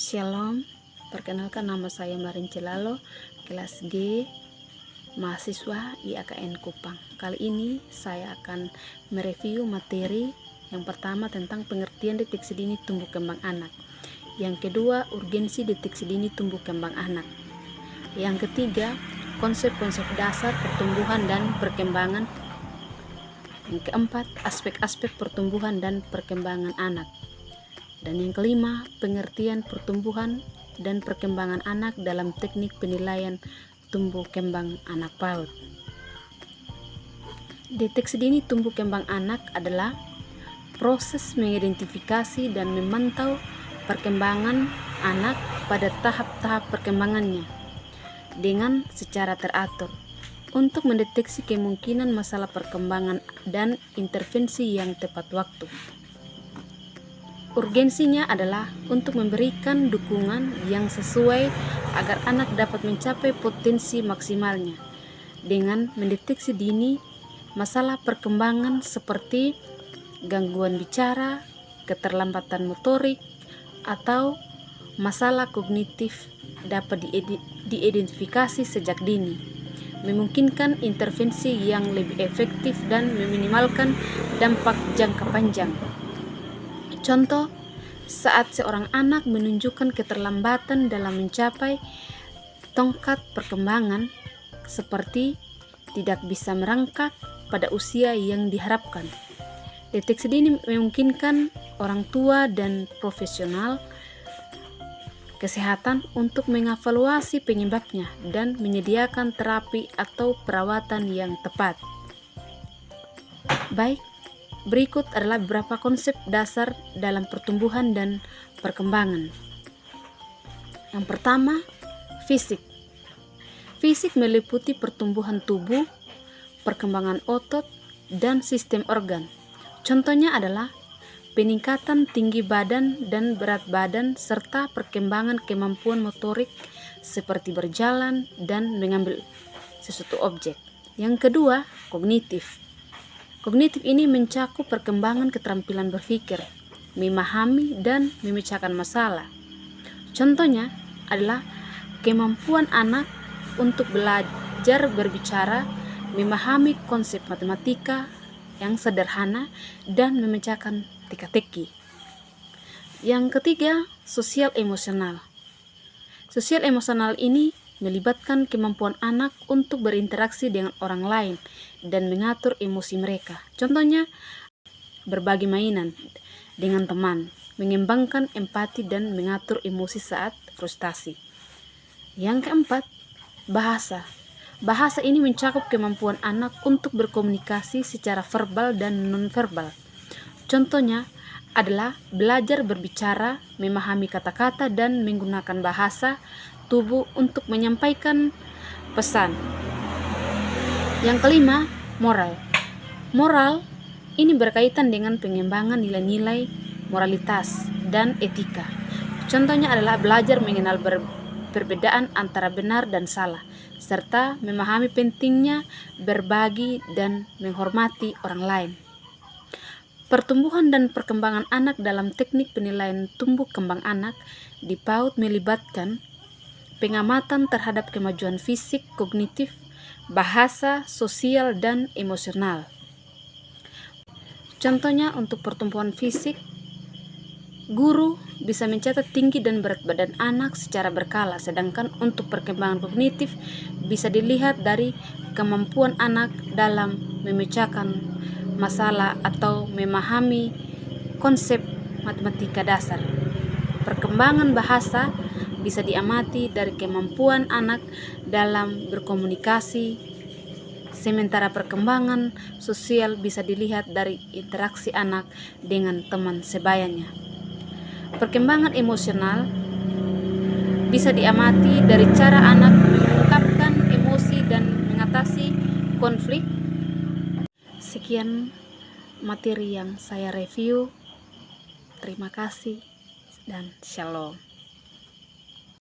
Shalom, perkenalkan nama saya Marin Celalo, kelas G, mahasiswa IAKN Kupang. Kali ini saya akan mereview materi yang pertama tentang pengertian deteksi dini tumbuh kembang anak. Yang kedua, urgensi deteksi dini tumbuh kembang anak. Yang ketiga, konsep-konsep dasar pertumbuhan dan perkembangan. Yang keempat, aspek-aspek pertumbuhan dan perkembangan anak. Dan yang kelima, pengertian pertumbuhan dan perkembangan anak dalam teknik penilaian tumbuh kembang anak PAUD. Deteksi dini tumbuh kembang anak adalah proses mengidentifikasi dan memantau perkembangan anak pada tahap-tahap perkembangannya dengan secara teratur untuk mendeteksi kemungkinan masalah perkembangan dan intervensi yang tepat waktu. Urgensinya adalah untuk memberikan dukungan yang sesuai agar anak dapat mencapai potensi maksimalnya dengan mendeteksi dini masalah perkembangan seperti gangguan bicara, keterlambatan motorik, atau masalah kognitif dapat diidentifikasi sejak dini, memungkinkan intervensi yang lebih efektif dan meminimalkan dampak jangka panjang. Contoh, saat seorang anak menunjukkan keterlambatan dalam mencapai tongkat perkembangan seperti tidak bisa merangkak pada usia yang diharapkan. Deteksi dini memungkinkan orang tua dan profesional kesehatan untuk mengevaluasi penyebabnya dan menyediakan terapi atau perawatan yang tepat. Baik, berikut adalah beberapa konsep dasar dalam pertumbuhan dan perkembangan. Yang pertama, fisik. Fisik meliputi pertumbuhan tubuh, perkembangan otot, dan sistem organ. Contohnya adalah peningkatan tinggi badan dan berat badan serta perkembangan kemampuan motorik seperti berjalan dan mengambil sesuatu objek. Yang kedua, kognitif. Kognitif ini mencakup perkembangan keterampilan berpikir, memahami, dan memecahkan masalah. Contohnya adalah kemampuan anak untuk belajar berbicara, memahami konsep matematika yang sederhana, dan memecahkan teka-teki. Yang ketiga, sosial emosional. Sosial emosional ini melibatkan kemampuan anak untuk berinteraksi dengan orang lain dan mengatur emosi mereka. Contohnya, berbagi mainan dengan teman, mengembangkan empati dan mengatur emosi saat frustasi. Yang keempat, bahasa. Bahasa ini mencakup kemampuan anak untuk berkomunikasi secara verbal dan nonverbal. Contohnya adalah belajar berbicara, memahami kata-kata, dan menggunakan bahasa tubuh untuk menyampaikan pesan. Yang kelima, moral. Moral ini berkaitan dengan pengembangan nilai-nilai moralitas dan etika. Contohnya adalah belajar mengenal perbedaan antara benar dan salah, serta memahami pentingnya berbagi dan menghormati orang lain. Pertumbuhan dan perkembangan anak dalam teknik penilaian tumbuh kembang anak di PAUD melibatkan pengamatan terhadap kemajuan fisik, kognitif, bahasa, sosial, dan emosional. Contohnya untuk pertumbuhan fisik, guru bisa mencatat tinggi dan berat badan anak secara berkala, sedangkan untuk perkembangan kognitif bisa dilihat dari kemampuan anak dalam memecahkan masalah atau memahami konsep matematika dasar. Perkembangan bahasa bisa diamati dari kemampuan anak dalam berkomunikasi, sementara perkembangan sosial bisa dilihat dari interaksi anak dengan teman sebayanya. Perkembangan emosional bisa diamati dari cara anak mengungkapkan emosi dan mengatasi konflik. Sekian materi yang saya review. Terima kasih dan shalom.